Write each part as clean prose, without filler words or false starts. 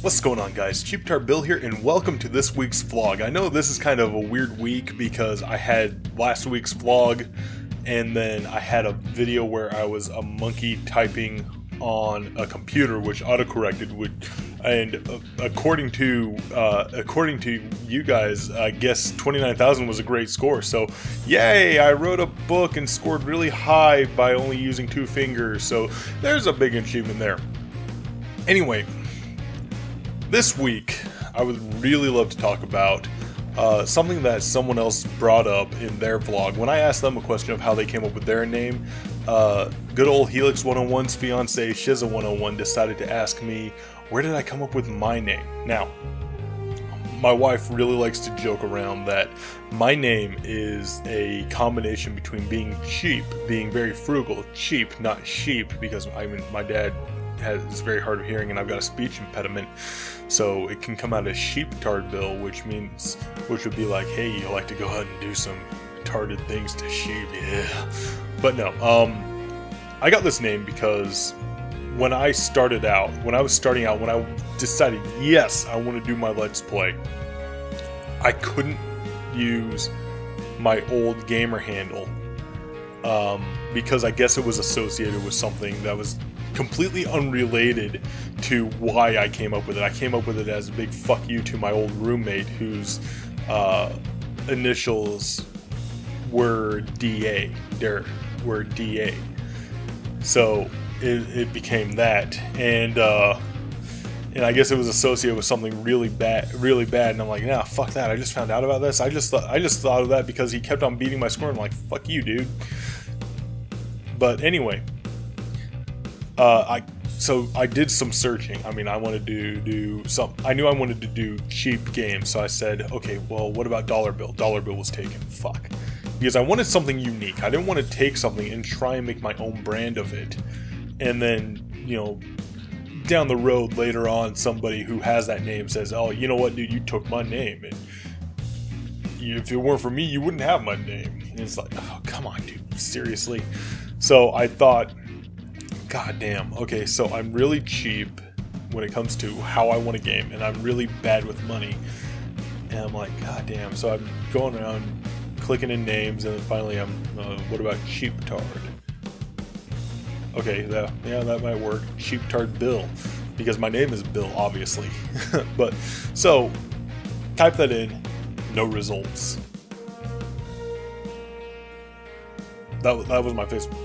What's going on, guys? Cheaptard Bill here, and welcome to this week's vlog. I know this is kind of a weird week because I had last week's vlog, and then I had a video where I was a monkey typing on a computer, which autocorrected, and according to you guys, I guess 29,000 was a great score. So, yay! I wrote a book and scored really high by only using 2 fingers. So there's a big achievement there. Anyway. This week, I would really love to talk about something that someone else brought up in their vlog. When I asked them a question of how they came up with their name, good old Helix 101's fiance, Shiza 101, decided to ask me, where did I come up with my name? Now, my wife really likes to joke around that my name is a combination between being cheap, being very frugal, cheap, not sheep, because my dad is very hard of hearing and I've got a speech impediment, so it can come out as Cheaptard Bill, which would be like, hey, you like to go ahead and do some retarded things to sheep, yeah. But no, I got this name because when I was starting out, when I decided, yes, I want to do my Let's Play, I couldn't use my old gamer handle, because I guess it was associated with something that was completely unrelated to why I came up with it. I came up with it as a big fuck you to my old roommate whose initials were DA. Were DA. So it became that, and I guess it was associated with something really bad, and I'm like, nah, fuck that. I just found out about this. I just thought of that because he kept on beating my score. I'm like, fuck you, dude. But anyway. So I did some searching. I mean, I wanted to do I knew I wanted to do cheap games, so I said, okay, well, what about Dollar Bill? Dollar Bill was taken. Fuck. Because I wanted something unique. I didn't want to take something and try and make my own brand of it. And then, you know, down the road later on, somebody who has that name says, oh, you know what, dude, you took my name. And if it weren't for me, you wouldn't have my name. And it's like, oh, come on, dude, seriously? So I thought, god damn, okay, so I'm really cheap when it comes to how I want a game, and I'm really bad with money. And I'm like, god damn, so I'm going around clicking in names, and then finally I'm, what about Cheaptard? Okay, that might work. Cheaptard Bill, because my name is Bill, obviously. But, so, type that in, no results. That was my Facebook.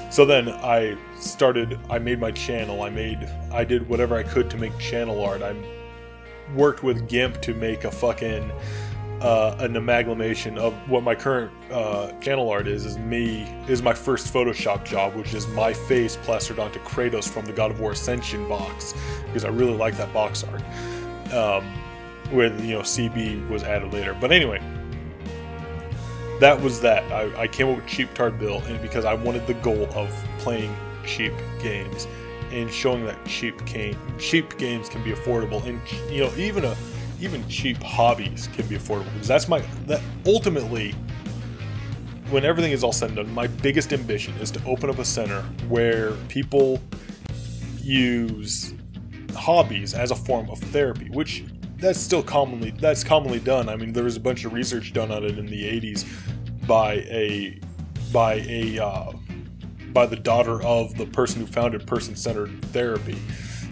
So then I made my channel, I did whatever I could to make channel art. I worked with GIMP to make a fucking, an amalgamation of what my current channel art is my first Photoshop job, which is my face plastered onto Kratos from the God of War Ascension box, because I really like that box art, with, you know, CB was added later. But anyway, that was that. I came up with Cheaptard Bill, and because I wanted the goal of playing cheap games and showing that cheap games can be affordable, and, you know, even cheap hobbies can be affordable. Because that ultimately, when everything is all said and done, my biggest ambition is to open up a center where people use hobbies as a form of therapy, which that's commonly done. I mean, there was a bunch of research done on it in the 80s by the daughter of the person who founded person-centered therapy.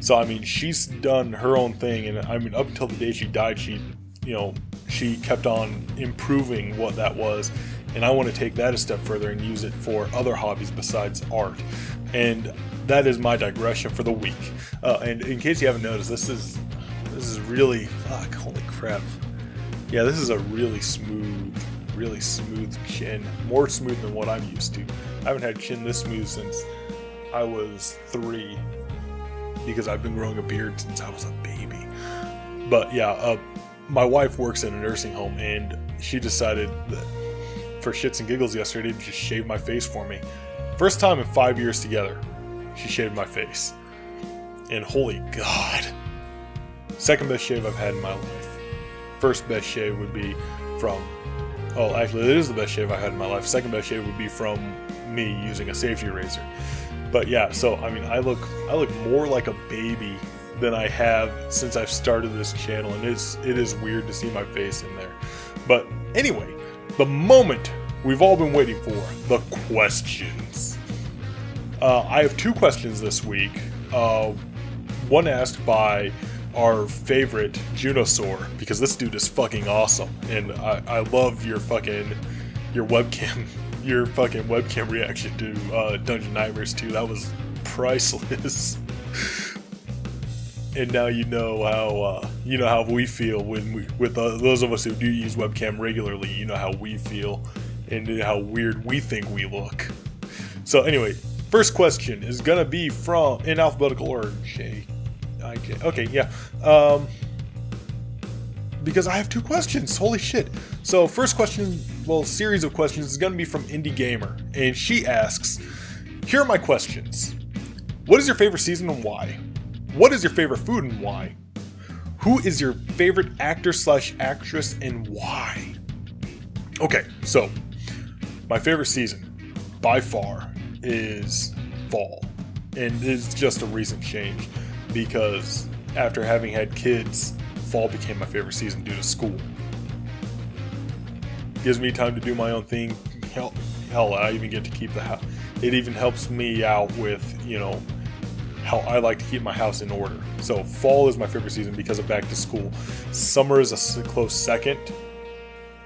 So I mean, she's done her own thing, and I mean, up until the day she died, she kept on improving what that was. And I want to take that a step further and use it for other hobbies besides art. And that is my digression for the week. And in case you haven't noticed, this is really, fuck, holy crap. Yeah, this is a really smooth chin. More smooth than what I'm used to. I haven't had chin this smooth since I was 3, because I've been growing a beard since I was a baby. But yeah, my wife works in a nursing home, and she decided that for shits and giggles yesterday to just shave my face for me. First time in 5 years together, she shaved my face. And holy god. Second best shave I've had in my life. First best shave would be from, actually it is the best shave I had in my life. Second best shave would be from me using a safety razor. But yeah, so I mean, I look more like a baby than I have since I've started this channel, and it is weird to see my face in there. But anyway, the moment we've all been waiting for, the questions. I have 2 questions this week. One asked by our favorite Junosaur, because this dude is fucking awesome, and I love your fucking webcam reaction to Dungeon Nightmares 2. That was priceless. And now you know how we feel with those of us who do use webcam regularly. You know how we feel and how weird we think we look. So anyway, first question is gonna be from, in alphabetical order, J. Okay, yeah. Because I have 2 questions. Holy shit. So first question, series of questions is gonna be from IndiGamer, and she asks, here are my questions. What is your favorite season and why? What is your favorite food and why? Who is your favorite actor/actress and why? Okay, so my favorite season by far is fall, and it's just a recent change because after having had kids, fall became my favorite season due to school. Gives me time to do my own thing. Hell, I even get to keep the house. It even helps me out with, how I like to keep my house in order. So fall is my favorite season because of back to school. Summer is a close second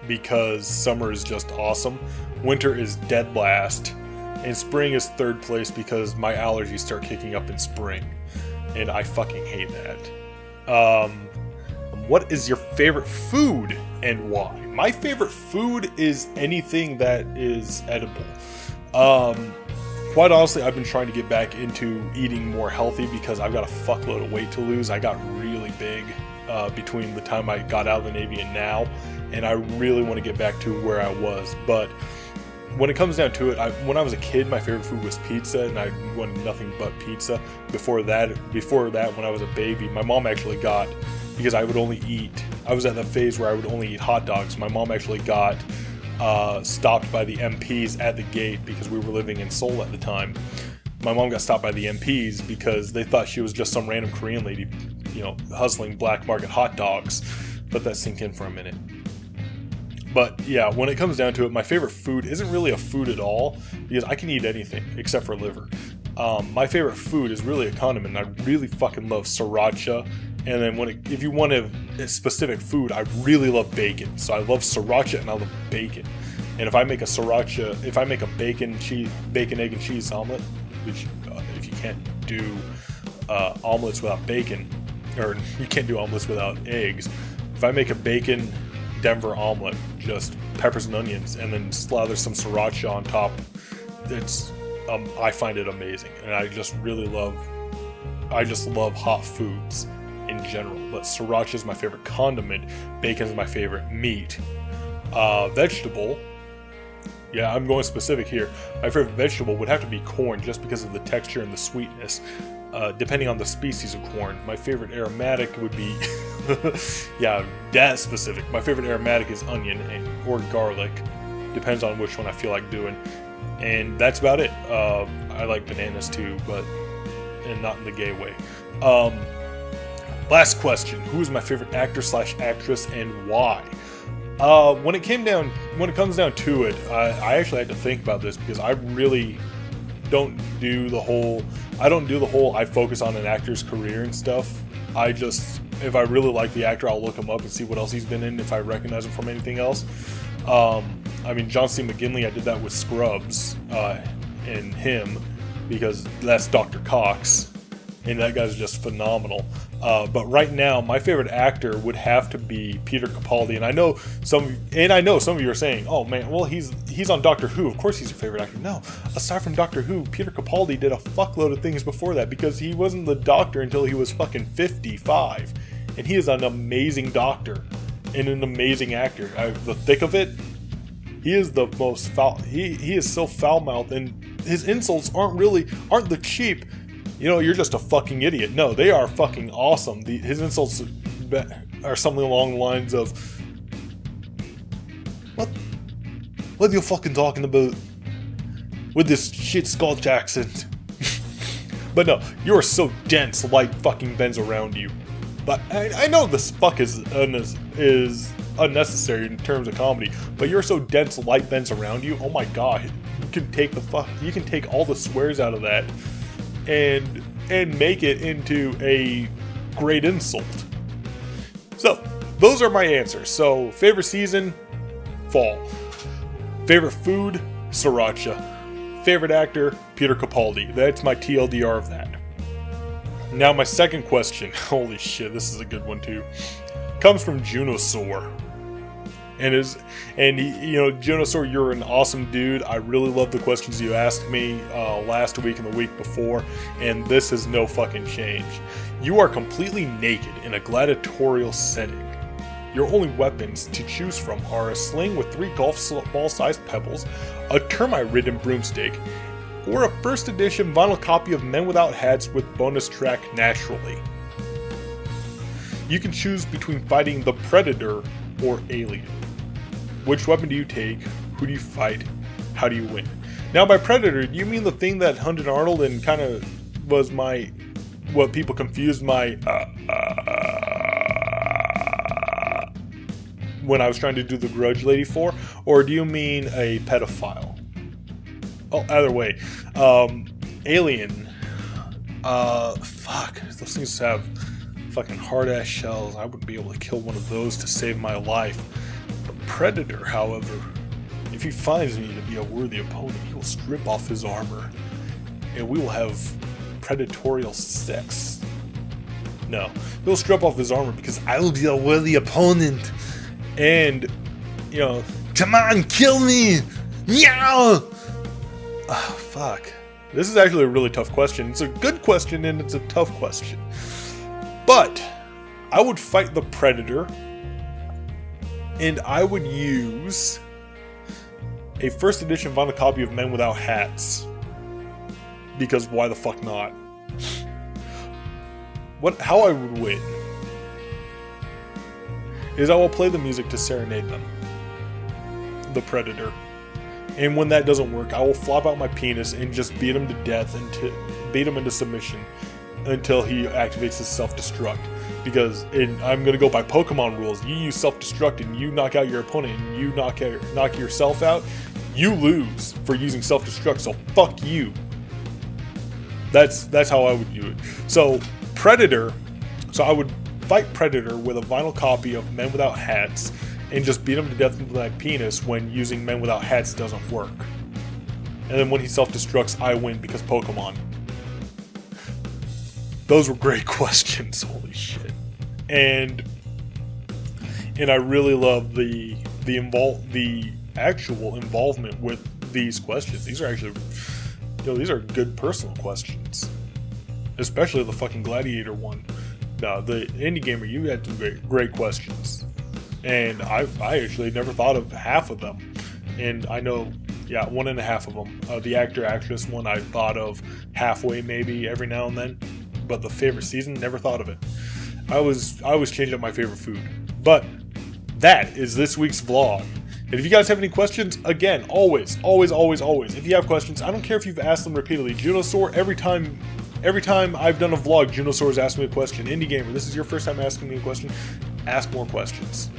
because summer is just awesome. Winter is dead last. And spring is third place because my allergies start kicking up in spring. And I fucking hate that. What is your favorite food and why? My favorite food is anything that is edible. Quite honestly, I've been trying to get back into eating more healthy because I've got a fuckload of weight to lose. I got really big between the time I got out of the Navy and now, and I really want to get back to where I was. But when it comes down to it, when I was a kid, my favorite food was pizza, and I wanted nothing but pizza. Before that, when I was a baby, my mom actually got, because I was at that phase where I would only eat hot dogs. My mom actually got stopped by the MPs at the gate because we were living in Seoul at the time. My mom got stopped by the MPs because they thought she was just some random Korean lady, hustling black market hot dogs. Let that sink in for a minute. But yeah, when it comes down to it, my favorite food isn't really a food at all because I can eat anything except for liver. My favorite food is really a condiment. I really fucking love sriracha. And then if you want a specific food, I really love bacon. So I love sriracha and I love bacon. And if I make a bacon, egg, and cheese omelet, which if you can't do omelets without bacon, or you can't do omelets without eggs, if I make a bacon Denver omelet, just peppers and onions, and then slather some sriracha on top, I find it amazing. And I just love hot foods in general, but sriracha is my favorite condiment, bacon is my favorite meat. Vegetable, yeah, I'm going specific here. My favorite vegetable would have to be corn just because of the texture and the sweetness, depending on the species of corn. My favorite aromatic would be, yeah, that specific. My favorite aromatic is onion or garlic, depends on which one I feel like doing. And that's about it. I like bananas too, and not in the gay way. Last question: who is my favorite actor/actress and why? When it comes down to it, I actually had to think about this because I really don't do the whole. I focus on an actor's career and stuff. If I really like the actor, I'll look him up and see what else he's been in. If I recognize him from anything else, John C. McGinley, I did that with Scrubs, and him because that's Dr. Cox, and that guy's just phenomenal. But right now, my favorite actor would have to be Peter Capaldi, and I know some of you are saying, "Oh man, well he's on Doctor Who. Of course he's your favorite actor." No, aside from Doctor Who, Peter Capaldi did a fuckload of things before that because he wasn't the Doctor until he was fucking 55, and he is an amazing Doctor and an amazing actor. The thick of it, he is the most foul. He is so foul-mouthed, and his insults aren't the cheap. You're just a fucking idiot. No, they are fucking awesome. His insults are something along the lines of, What are you fucking talking about with this shit Scotch accent? But no, you are so dense, light fucking bends around you. But I know this fuck is unnecessary in terms of comedy, but you're so dense, light bends around you. Oh my god, you can take all the swears out of that, and make it into a great insult. So those are my answers. So favorite season, fall. Favorite food, sriracha. Favorite actor, Peter Capaldi. That's my TLDR of that. Now my second question, holy shit, this is a good one too, comes from Junosaur. Junosaur, you're an awesome dude. I really love the questions you asked me last week and the week before, and this has no fucking change. You are completely naked in a gladiatorial setting. Your only weapons to choose from are a sling with 3 golf ball-sized pebbles, a termite-ridden broomstick, or a first edition vinyl copy of Men Without Hats with bonus track Naturally. You can choose between fighting the Predator or Alien. Which weapon do you take? Who do you fight? How do you win? Now by Predator, do you mean the thing that hunted Arnold and kind of was what people confused my when I was trying to do the Grudge Lady for? Or do you mean a pedophile? Oh, either way. Alien. Fuck. Those things have fucking hard-ass shells. I wouldn't be able to kill one of those to save my life. The Predator, however, if he finds me to be a worthy opponent, he will strip off his armor, and we will have predatorial sex. No. He'll strip off his armor because I will be a worthy opponent. And, come on, kill me! Yeah! Oh, fuck. This is actually a really tough question. It's a good question and it's a tough question. But I would fight the Predator, and I would use a first edition vinyl copy of Men Without Hats. Because why the fuck not? How I would win is I will play the music to serenade them. The Predator. And when that doesn't work, I will flop out my penis and just beat him to death and beat him into submission until he activates his self-destruct. Because I'm going to go by Pokemon rules. You use self-destruct and you knock out your opponent and you knock yourself out, you lose for using self-destruct, so fuck you. That's how I would do it. So Predator, I would fight Predator with a vinyl copy of Men Without Hats and just beat him to death with my penis when using Men Without Hats doesn't work. And then when he self-destructs, I win because Pokemon. Those were great questions, holy shit. And I really love the actual involvement with these questions. These are actually, these are good personal questions. Especially the fucking Gladiator one. No, the IndiGamer, you had some great questions. And I actually never thought of half of them. And I know, one and a half of them. The actor-actress one I thought of halfway maybe every now and then. But the favorite season, never thought of it. I was changing up my favorite food. But that is this week's vlog. And if you guys have any questions, again, always, if you have questions, I don't care if you've asked them repeatedly. Junosaur, every time I've done a vlog, Junosaur's asked me a question. IndiGamer, this is your first time asking me a question, ask more questions.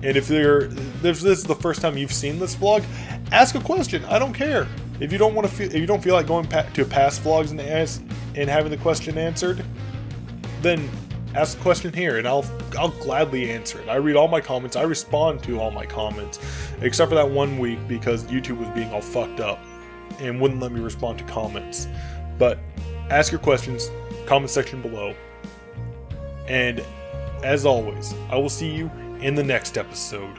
And if this is the first time you've seen this vlog, ask a question. I don't care. If you don't feel like going to past vlogs and having the question answered, then ask the question here, and I'll gladly answer it. I read all my comments. I respond to all my comments, except for that one week because YouTube was being all fucked up and wouldn't let me respond to comments. But ask your questions, comment section below. And as always, I will see you in the next episode.